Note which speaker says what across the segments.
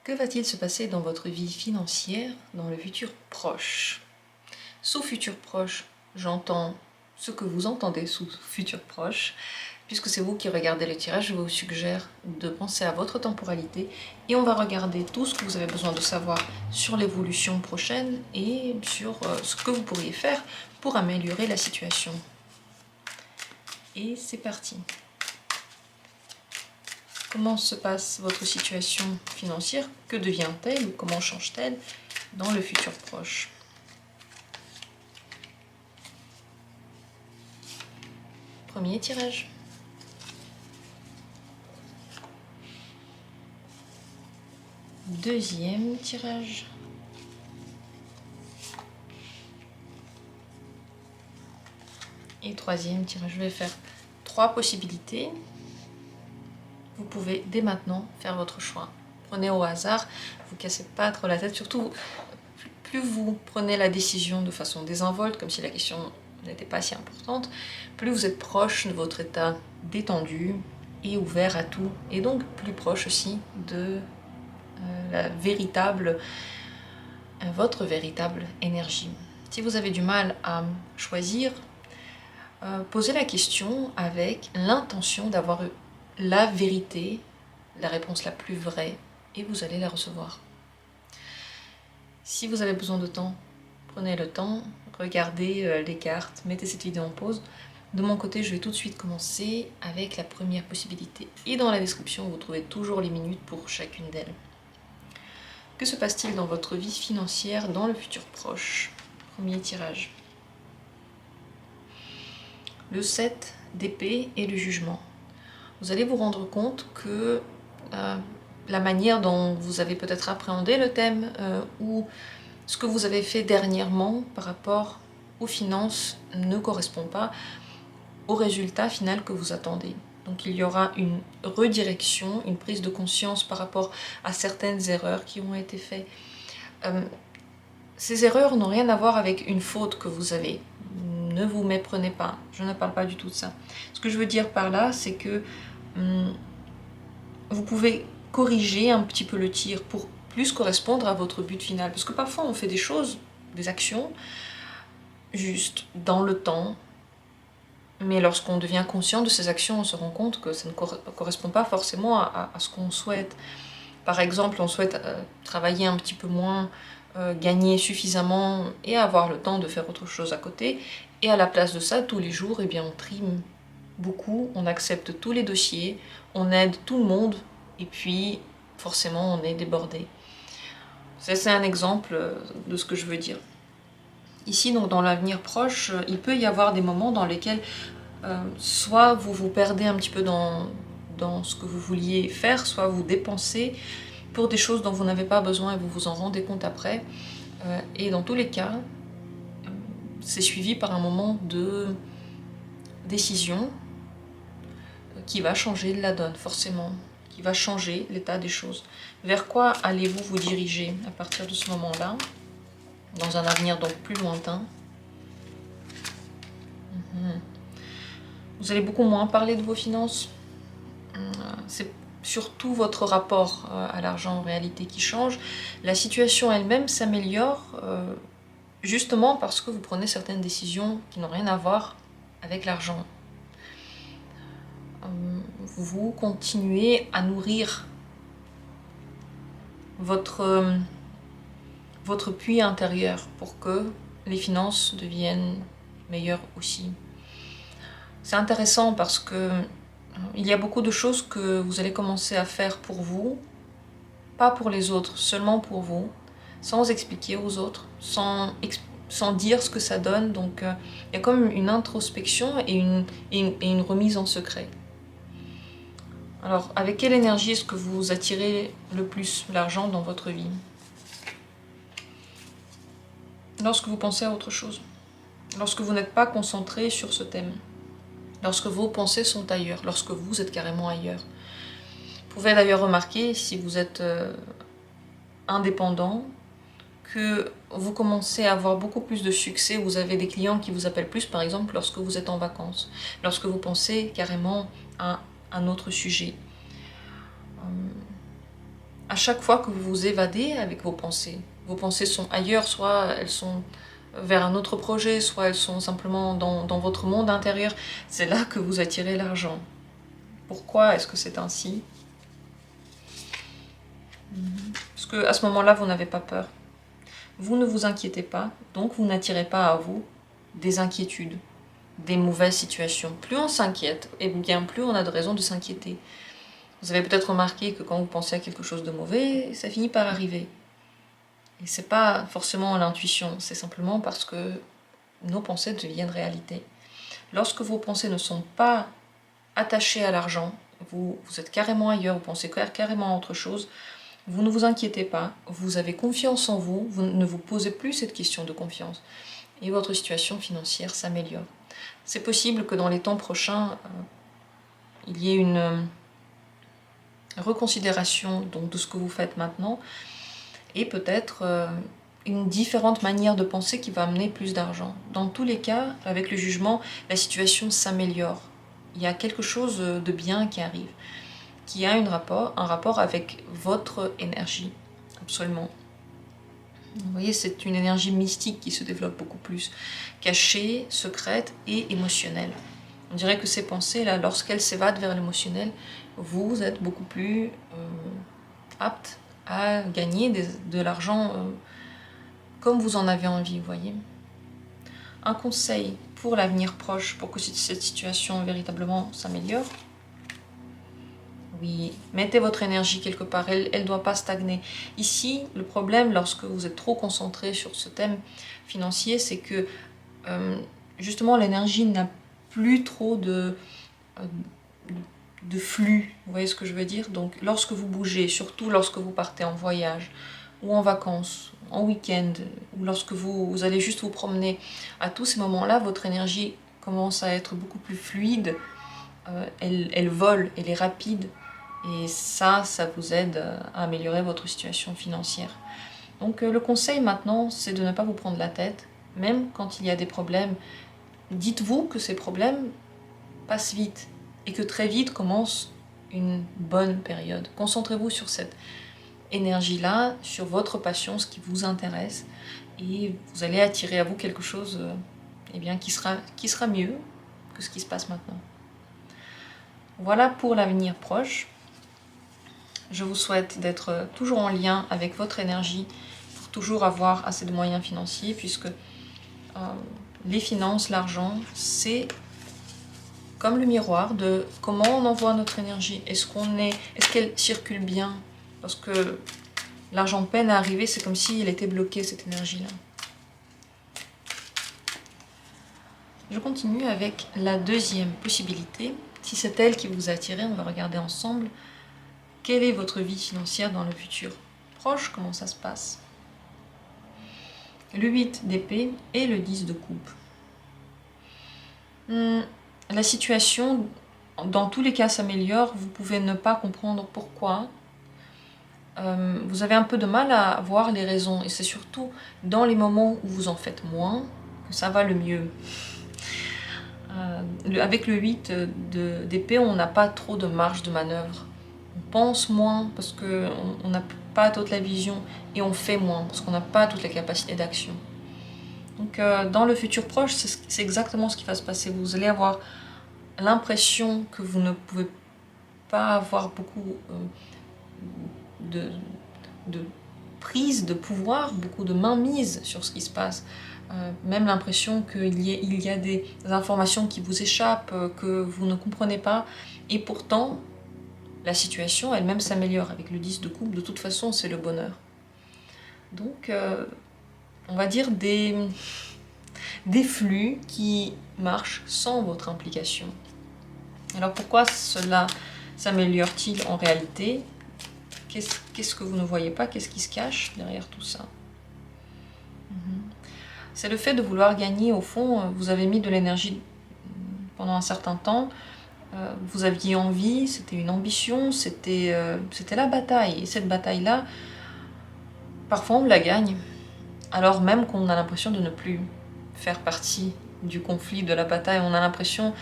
Speaker 1: Que va-t-il se passer dans votre vie financière dans le futur proche? Sous futur proche, j'entends ce que vous entendez sous futur proche. Puisque c'est vous qui regardez le tirage, je vous suggère de penser à votre temporalité et on va regarder tout ce que vous avez besoin de savoir sur l'évolution prochaine et sur ce que vous pourriez faire pour améliorer la situation. Et c'est parti. Comment se passe votre situation financière? Que devient-elle ou comment change-t-elle dans le futur proche? Premier tirage. Deuxième tirage. Et troisième tirage. Je vais faire 3 possibilités. Vous pouvez dès maintenant faire votre choix. Prenez au hasard, vous cassez pas trop la tête. Surtout, plus vous prenez la décision de façon désinvolte, comme si la question n'était pas si importante, plus vous êtes proche de votre état détendu et ouvert à tout, et donc plus proche aussi de votre véritable énergie. Si vous avez du mal à choisir, posez la question avec l'intention d'avoir la vérité, la réponse la plus vraie, et vous allez la recevoir. Si vous avez besoin de temps, prenez le temps, regardez les cartes, mettez cette vidéo en pause. De mon côté, je vais tout de suite commencer avec la première possibilité. Et dans la description, vous trouvez toujours les minutes pour chacune d'elles. Que se passe-t-il dans votre vie financière dans le futur proche? Premier tirage. Le 7 d'épée et le jugement. Vous allez vous rendre compte que la manière dont vous avez peut-être appréhendé le thème ou ce que vous avez fait dernièrement par rapport aux finances ne correspond pas au résultat final que vous attendez. Donc il y aura une redirection, une prise de conscience par rapport à certaines erreurs qui ont été faites. Ces erreurs n'ont rien à voir avec une faute que vous avez. Ne vous méprenez pas, je ne parle pas du tout de ça. Ce que je veux dire par là, c'est que vous pouvez corriger un petit peu le tir pour plus correspondre à votre but final. Parce que parfois on fait des choses, des actions, juste dans le temps, mais lorsqu'on devient conscient de ces actions, on se rend compte que ça ne correspond pas forcément à ce qu'on souhaite. Par exemple, on souhaite travailler un petit peu moins, gagner suffisamment et avoir le temps de faire autre chose à côté. Et à la place de ça, tous les jours, eh bien, on trime beaucoup, on accepte tous les dossiers, on aide tout le monde et puis forcément on est débordé. C'est un exemple de ce que je veux dire. Ici, donc, dans l'avenir proche, il peut y avoir des moments dans lesquels soit vous vous perdez un petit peu dans ce que vous vouliez faire, soit vous dépensez pour des choses dont vous n'avez pas besoin et vous vous en rendez compte après. Et dans tous les cas, c'est suivi par un moment de décision qui va changer la donne, forcément, qui va changer l'état des choses. Vers quoi allez-vous vous diriger à partir de ce moment-là, dans un avenir donc plus lointain? Vous allez beaucoup moins parler de vos finances. C'est surtout votre rapport à l'argent en réalité qui change. La situation elle-même s'améliore justement parce que vous prenez certaines décisions qui n'ont rien à voir avec l'argent. Vous continuez à nourrir votre puits intérieur pour que les finances deviennent meilleures aussi. C'est intéressant parce que il y a beaucoup de choses que vous allez commencer à faire pour vous, pas pour les autres, seulement pour vous, sans expliquer aux autres, sans dire ce que ça donne. Donc il y a comme une introspection et une remise en secret. Alors, avec quelle énergie est-ce que vous attirez le plus l'argent dans votre vie? Lorsque vous pensez à autre chose, lorsque vous n'êtes pas concentré sur ce thème, lorsque vos pensées sont ailleurs, lorsque vous êtes carrément ailleurs. Vous pouvez d'ailleurs remarquer, si vous êtes indépendant, que vous commencez à avoir beaucoup plus de succès, vous avez des clients qui vous appellent plus, par exemple, lorsque vous êtes en vacances, lorsque vous pensez carrément à un autre sujet. à chaque fois que vous vous évadez avec vos pensées sont ailleurs, soit elles sont vers un autre projet, soit elles sont simplement dans votre monde intérieur, c'est là que vous attirez l'argent. Pourquoi est-ce que c'est ainsi? Parce qu'à ce moment-là, vous n'avez pas peur. Vous ne vous inquiétez pas, donc vous n'attirez pas à vous des inquiétudes, des mauvaises situations. Plus on s'inquiète, et bien plus on a de raisons de s'inquiéter. Vous avez peut-être remarqué que quand vous pensez à quelque chose de mauvais, ça finit par arriver. Et c'est pas forcément l'intuition, c'est simplement parce que nos pensées deviennent réalité. Lorsque vos pensées ne sont pas attachées à l'argent, vous êtes carrément ailleurs, vous pensez carrément à autre chose, vous ne vous inquiétez pas, vous avez confiance en vous, vous ne vous posez plus cette question de confiance et votre situation financière s'améliore. C'est possible que dans les temps prochains, il y ait une reconsidération donc, de ce que vous faites maintenant et peut-être une différente manière de penser qui va amener plus d'argent. Dans tous les cas, avec le jugement, la situation s'améliore. Il y a quelque chose de bien qui arrive, qui a un rapport avec votre énergie, absolument. Vous voyez, c'est une énergie mystique qui se développe beaucoup plus, cachée, secrète et émotionnelle. On dirait que ces pensées-là, lorsqu'elles s'évadent vers l'émotionnel, vous êtes beaucoup plus apte à gagner de l'argent comme vous en avez envie, vous voyez. Un conseil pour l'avenir proche, pour que cette situation véritablement s'améliore. Oui, mettez votre énergie quelque part, elle ne doit pas stagner. Ici, le problème, lorsque vous êtes trop concentré sur ce thème financier, c'est que justement l'énergie n'a plus trop de flux, vous voyez ce que je veux dire? Donc lorsque vous bougez, surtout lorsque vous partez en voyage, ou en vacances, en week-end, ou lorsque vous allez juste vous promener, à tous ces moments-là, votre énergie commence à être beaucoup plus fluide, elle vole, elle est rapide, et ça vous aide à améliorer votre situation financière. Donc le conseil maintenant, c'est de ne pas vous prendre la tête, même quand il y a des problèmes. Dites-vous que ces problèmes passent vite, et que très vite commence une bonne période. Concentrez-vous sur cette énergie-là, sur votre passion, ce qui vous intéresse, et vous allez attirer à vous quelque chose eh bien, qui sera mieux que ce qui se passe maintenant. Voilà pour l'avenir proche. Je vous souhaite d'être toujours en lien avec votre énergie pour toujours avoir assez de moyens financiers, puisque les finances, l'argent, c'est comme le miroir de comment on envoie notre énergie. Est-ce qu'elle circule bien? Parce que l'argent peine à arriver, c'est comme si elle était bloquée, cette énergie-là. Je continue avec la deuxième possibilité. Si c'est elle qui vous a attiré, on va regarder ensemble quelle est votre vie financière dans le futur proche, comment ça se passe. Le 8 d'épée et le 10 de coupe. La situation, dans tous les cas, s'améliore. Vous pouvez ne pas comprendre pourquoi. Vous avez un peu de mal à voir les raisons. Et c'est surtout dans les moments où vous en faites moins que ça va le mieux. Avec le 8 d'épée, on n'a pas trop de marge de manœuvre. On pense moins parce qu'on n'a pas toute la vision, et on fait moins parce qu'on n'a pas toutes les capacités d'action. Donc dans le futur proche, c'est exactement ce qui va se passer. Vous allez avoir l'impression que vous ne pouvez pas avoir beaucoup de prise de pouvoir, beaucoup de mainmise sur ce qui se passe. Même l'impression qu'il y a des informations qui vous échappent, que vous ne comprenez pas, et pourtant la situation elle-même s'améliore. Avec le 10 de coupe, de toute façon c'est le bonheur. Donc on va dire des flux qui marchent sans votre implication. Alors pourquoi cela s'améliore-t-il en réalité? Qu'est-ce que vous ne voyez pas? Qu'est-ce qui se cache derrière tout ça? C'est le fait de vouloir gagner. Au fond, vous avez mis de l'énergie pendant un certain temps, vous aviez envie, c'était une ambition, c'était la bataille. Et cette bataille-là, parfois on la gagne, alors même qu'on a l'impression de ne plus faire partie du conflit, de la bataille. On a l'impression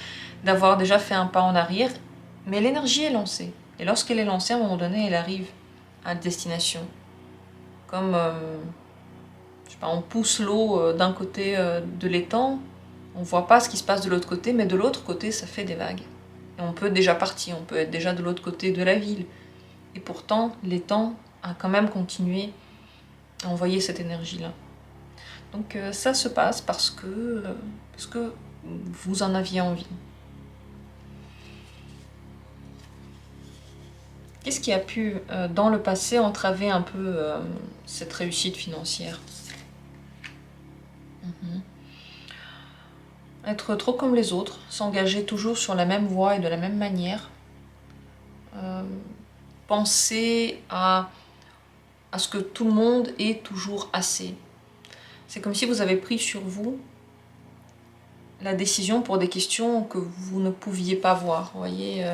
Speaker 1: d'avoir déjà fait un pas en arrière, mais l'énergie est lancée. Et lorsqu'elle est lancée, à un moment donné, elle arrive à destination. Comme, je sais pas, on pousse l'eau d'un côté de l'étang, on ne voit pas ce qui se passe de l'autre côté, mais de l'autre côté, ça fait des vagues. Et on peut déjà partir, on peut être déjà de l'autre côté de la ville. Et pourtant, l'étang a quand même continué à envoyer cette énergie-là. Donc ça se passe parce que vous en aviez envie. Qu'est-ce qui a pu, dans le passé, entraver un peu cette réussite financière? Être trop comme les autres, s'engager toujours sur la même voie et de la même manière. Penser à ce que tout le monde ait toujours assez. C'est comme si vous avez pris sur vous la décision pour des questions que vous ne pouviez pas voir. Vous voyez,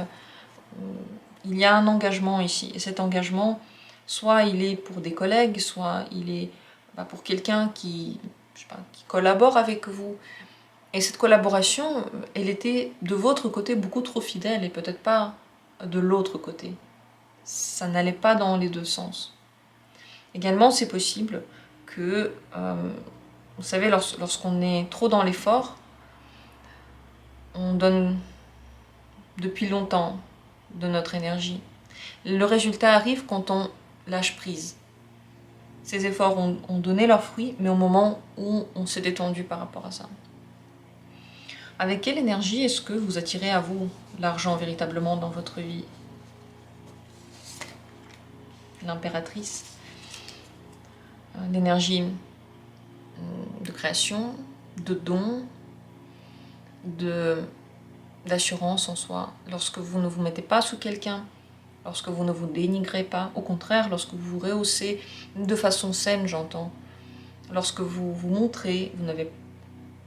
Speaker 1: il y a un engagement ici. Et cet engagement, soit il est pour des collègues, soit il est pour quelqu'un qui, je sais pas, qui collabore avec vous. Et cette collaboration, elle était de votre côté beaucoup trop fidèle et peut-être pas de l'autre côté. Ça n'allait pas dans les deux sens. Également, c'est possible que, vous savez, lorsqu'on est trop dans l'effort, on donne depuis longtemps de notre énergie. Le résultat arrive quand on lâche prise. Ces efforts ont donné leurs fruits, mais au moment où on s'est détendu par rapport à ça. Avec quelle énergie est-ce que vous attirez à vous l'argent véritablement dans votre vie? L'impératrice. L'énergie de création, de don, d'assurance en soi. Lorsque vous ne vous mettez pas sous quelqu'un, lorsque vous ne vous dénigrez pas, au contraire, lorsque vous vous rehaussez de façon saine, j'entends. Lorsque vous vous montrez, vous n'avez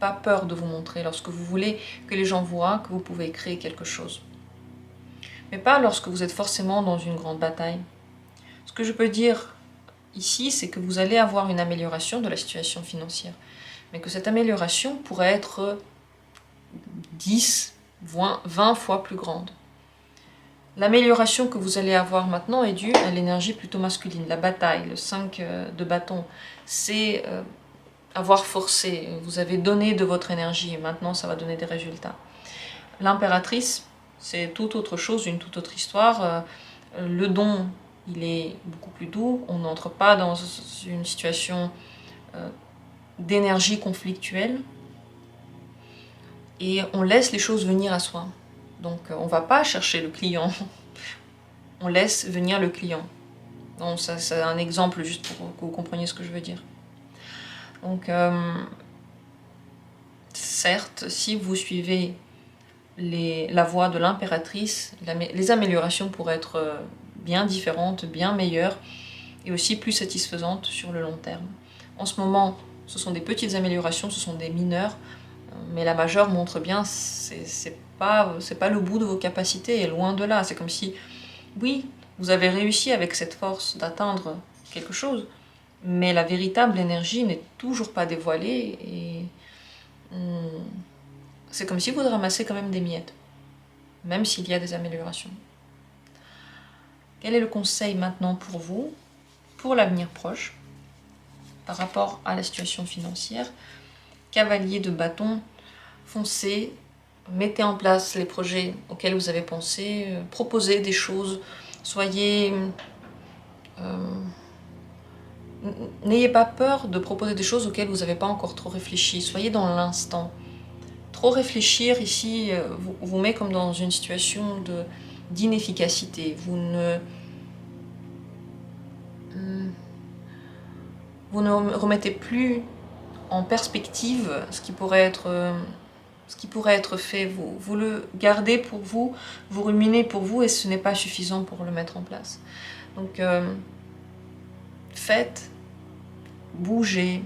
Speaker 1: pas peur de vous montrer, lorsque vous voulez que les gens voient que vous pouvez créer quelque chose. Mais pas lorsque vous êtes forcément dans une grande bataille. Ce que je peux dire ici, c'est que vous allez avoir une amélioration de la situation financière, mais que cette amélioration pourrait être 10, 20 fois plus grande. L'amélioration que vous allez avoir maintenant est due à l'énergie plutôt masculine. La bataille, le 5 de bâton, c'est avoir forcé. Vous avez donné de votre énergie et maintenant ça va donner des résultats. L'impératrice, c'est tout autre chose, une toute autre histoire. Le don, il est beaucoup plus doux. On n'entre pas dans une situation d'énergie conflictuelle. Et on laisse les choses venir à soi. Donc on ne va pas chercher le client, on laisse venir le client. Donc ça c'est un exemple juste pour que vous compreniez ce que je veux dire. Donc certes, si vous suivez la voie de l'impératrice, les améliorations pourraient être bien différentes, bien meilleures et aussi plus satisfaisantes sur le long terme. En ce moment, ce sont des petites améliorations, ce sont des mineures, mais la majeure montre bien, c'est pas le bout de vos capacités, et loin de là. C'est comme si, oui, vous avez réussi avec cette force d'atteindre quelque chose, mais la véritable énergie n'est toujours pas dévoilée, et c'est comme si vous ramassez quand même des miettes, même s'il y a des améliorations. Quel est le conseil maintenant pour vous, pour l'avenir proche, par rapport à la situation financière? Cavalier de bâton, foncez, mettez en place les projets auxquels vous avez pensé, proposez des choses, soyez... n'ayez pas peur de proposer des choses auxquelles vous n'avez pas encore trop réfléchi, soyez dans l'instant. Trop réfléchir ici vous met comme dans une situation d'inefficacité. Vous ne remettez plus en perspective ce qui pourrait être fait. Vous le gardez pour vous, vous ruminez pour vous, et ce n'est pas suffisant pour le mettre en place. Donc faites, bougez,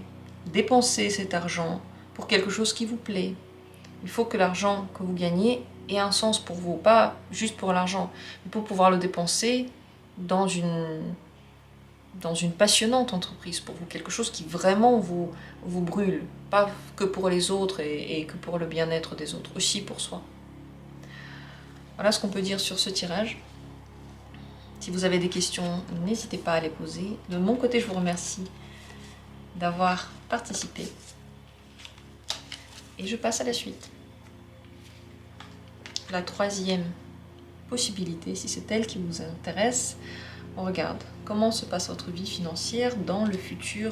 Speaker 1: dépensez cet argent pour quelque chose qui vous plaît. Il faut que l'argent que vous gagnez ait un sens pour vous, pas juste pour l'argent, mais pour pouvoir le dépenser dans une passionnante entreprise pour vous, quelque chose qui vraiment vous brûle, pas que pour les autres et que pour le bien-être des autres, aussi pour soi. Voilà ce qu'on peut dire sur ce tirage. Si vous avez des questions, n'hésitez pas à les poser. De mon côté, je vous remercie d'avoir participé. Et je passe à la suite. La troisième possibilité, si c'est elle qui vous intéresse, on regarde comment se passe votre vie financière dans le futur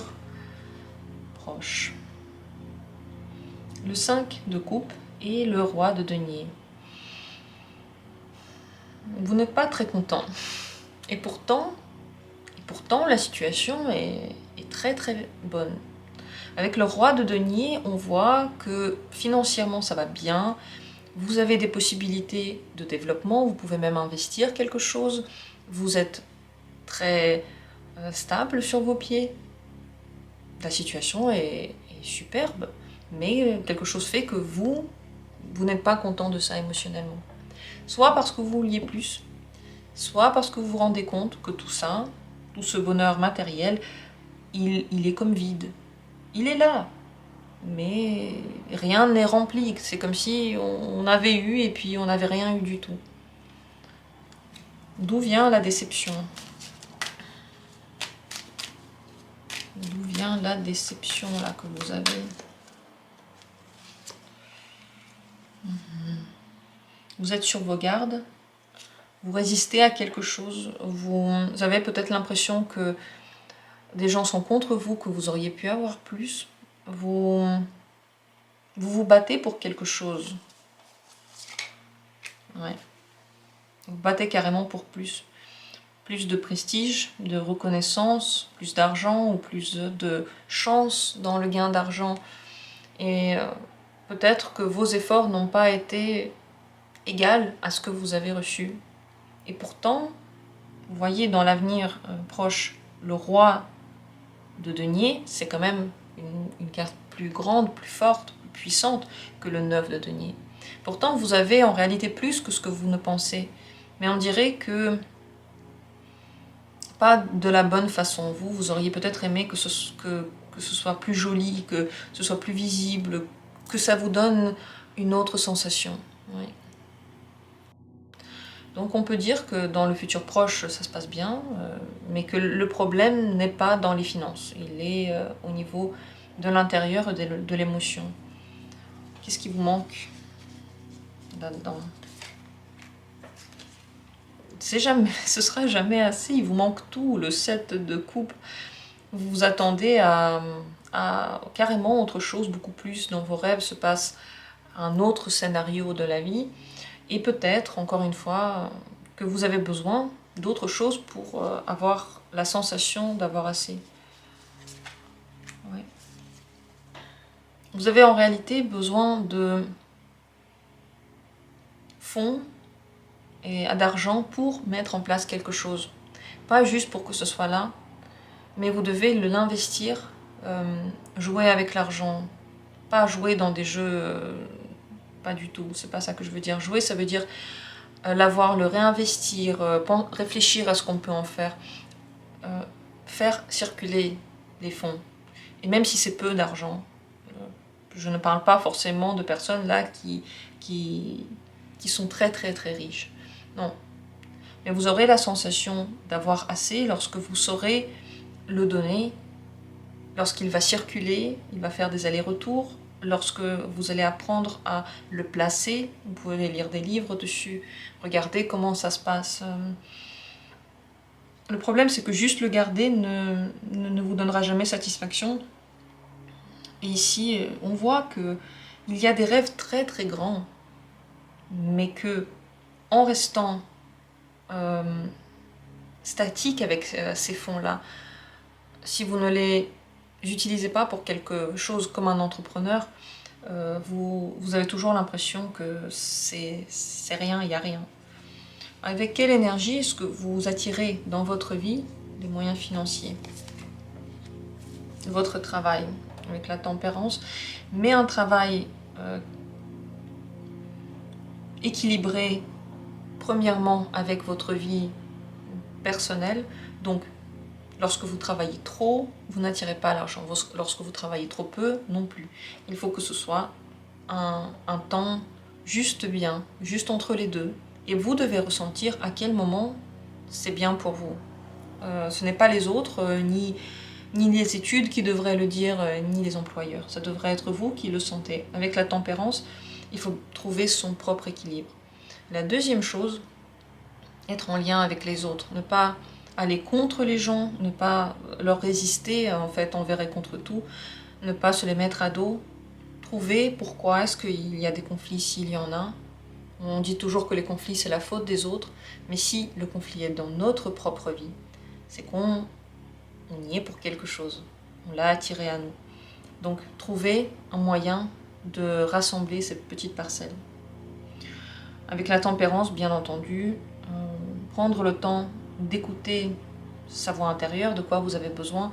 Speaker 1: proche. Le 5 de coupe et le roi de denier. Vous n'êtes pas très content. Et pourtant la situation est très très bonne. Avec le roi de denier, on voit que financièrement ça va bien. Vous avez des possibilités de développement, vous pouvez même investir quelque chose. Vous êtes très stable sur vos pieds. La situation est superbe, mais quelque chose fait que vous n'êtes pas content de ça émotionnellement. Soit parce que vous vouliez plus, soit parce que vous vous rendez compte que tout ça, tout ce bonheur matériel, il est comme vide. Il est là, mais rien n'est rempli. C'est comme si on avait eu et puis on n'avait rien eu du tout. D'où vient la déception? D'où vient la déception là que vous avez? Vous êtes sur vos gardes, vous résistez à quelque chose, vous avez peut-être l'impression que des gens sont contre vous, que vous auriez pu avoir plus. Vous vous battez pour quelque chose. Ouais. Vous battez carrément pour plus. Plus de prestige, de reconnaissance, plus d'argent ou plus de chance dans le gain d'argent. Et peut-être que vos efforts n'ont pas été égaux à ce que vous avez reçu. Et pourtant, vous voyez dans l'avenir proche, le roi de denier, c'est quand même une carte plus grande, plus forte, plus puissante que le 9 de denier. Pourtant, vous avez en réalité plus que ce que vous ne pensez. Mais on dirait que pas de la bonne façon. Vous auriez peut-être aimé que ce soit plus joli, que ce soit plus visible, que ça vous donne une autre sensation. Oui. Donc on peut dire que dans le futur proche, ça se passe bien, mais que le problème n'est pas dans les finances. Il est au niveau de l'intérieur et de l'émotion. Qu'est-ce qui vous manque là-dedans? Ce sera jamais assez, il vous manque tout. Le 7 de coupe, vous vous attendez à carrément autre chose, beaucoup plus. Dans vos rêves se passe un autre scénario de la vie. Et peut-être, encore une fois, que vous avez besoin d'autre chose pour avoir la sensation d'avoir assez. Ouais. Vous avez en réalité besoin de fonds et d'argent pour mettre en place quelque chose. Pas juste pour que ce soit là, mais vous devez l'investir, jouer avec l'argent. Pas jouer dans des jeux, pas du tout, c'est pas ça que je veux dire. Jouer, ça veut dire l'avoir, le réinvestir, réfléchir à ce qu'on peut en faire. Faire circuler les fonds. Et même si c'est peu d'argent, je ne parle pas forcément de personnes là qui sont très très très riches. Non. Mais vous aurez la sensation d'avoir assez lorsque vous saurez le donner, lorsqu'il va circuler, il va faire des allers-retours, lorsque vous allez apprendre à le placer, vous pouvez lire des livres dessus, regarder comment ça se passe. Le problème, c'est que juste le garder ne vous donnera jamais satisfaction. Et ici, on voit qu'il y a des rêves très très grands, mais que en restant statique avec ces fonds-là, si vous ne les utilisez pas pour quelque chose comme un entrepreneur, vous avez toujours l'impression que c'est rien, il n'y a rien. Avec quelle énergie est-ce que vous attirez dans votre vie les moyens financiers? Votre travail, avec la tempérance, mais un travail équilibré, premièrement avec votre vie personnelle. Donc, lorsque vous travaillez trop, vous n'attirez pas l'argent. Lorsque vous travaillez trop peu, non plus. Il faut que ce soit un temps juste bien, juste entre les deux. Et vous devez ressentir à quel moment c'est bien pour vous. Ce n'est pas les autres, ni les études qui devraient le dire, ni les employeurs. Ça devrait être vous qui le sentez. Avec la tempérance, il faut trouver son propre équilibre. La deuxième chose, être en lien avec les autres. Ne pas aller contre les gens, ne pas leur résister en fait envers et contre tout, ne pas se les mettre à dos. Trouver pourquoi est-ce qu'il y a des conflits s'il y en a. On dit toujours que les conflits c'est la faute des autres, mais si le conflit est dans notre propre vie, c'est qu'on y est pour quelque chose. On l'a attiré à nous. Donc trouver un moyen de rassembler ces petites parcelles. Avec la tempérance, bien entendu, prendre le temps d'écouter sa voix intérieure, de quoi vous avez besoin,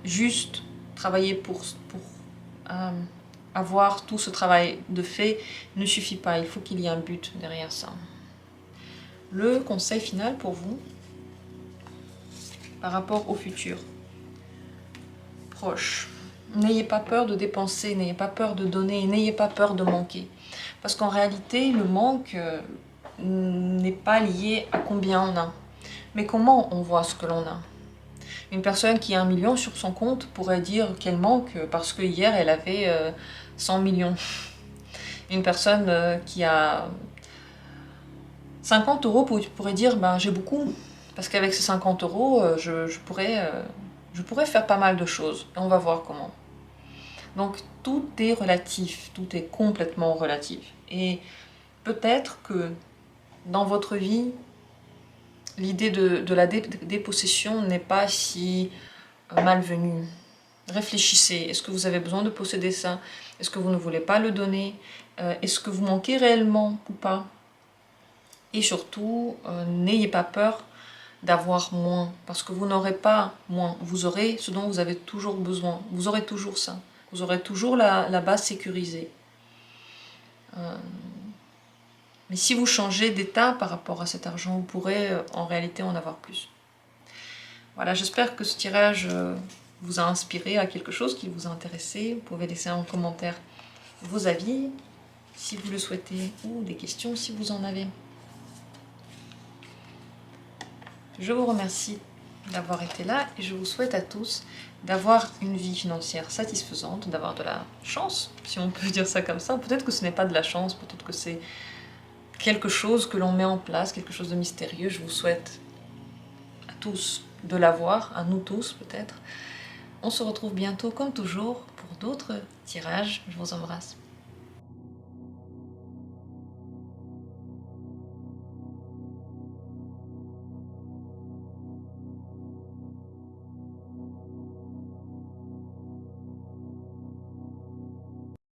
Speaker 1: juste travailler pour avoir tout ce travail de fait ne suffit pas, il faut qu'il y ait un but derrière ça. Le conseil final pour vous, par rapport au futur proche, n'ayez pas peur de dépenser, n'ayez pas peur de donner, n'ayez pas peur de manquer. Parce qu'en réalité, le manque n'est pas lié à combien on a, mais comment on voit ce que l'on a. Une personne qui a 1 million sur son compte pourrait dire qu'elle manque parce que hier elle avait 100 millions. Une personne qui a 50 euros pourrait dire ben, j'ai beaucoup, parce qu'avec ces 50 euros, je pourrais faire pas mal de choses. Et on va voir comment. Donc tout est relatif, tout est complètement relatif. Et peut-être que dans votre vie, l'idée de la dépossession n'est pas si malvenue. Réfléchissez, est-ce que vous avez besoin de posséder ça? Est-ce que vous ne voulez pas le donner? Est-ce que vous manquez réellement ou pas? Et surtout, n'ayez pas peur d'avoir moins, parce que vous n'aurez pas moins, vous aurez ce dont vous avez toujours besoin, vous aurez toujours ça, vous aurez toujours la base sécurisée. Mais si vous changez d'état par rapport à cet argent, vous pourrez en réalité en avoir plus. Voilà, j'espère que ce tirage vous a inspiré à quelque chose qui vous a intéressé. Vous pouvez laisser en commentaire vos avis, si vous le souhaitez, ou des questions si vous en avez. Je vous remercie d'avoir été là et je vous souhaite à tous d'avoir une vie financière satisfaisante, d'avoir de la chance, si on peut dire ça comme ça. Peut-être que ce n'est pas de la chance, peut-être que c'est quelque chose que l'on met en place, quelque chose de mystérieux. Je vous souhaite à tous de l'avoir, à nous tous peut-être. On se retrouve bientôt comme toujours pour d'autres tirages. Je vous embrasse.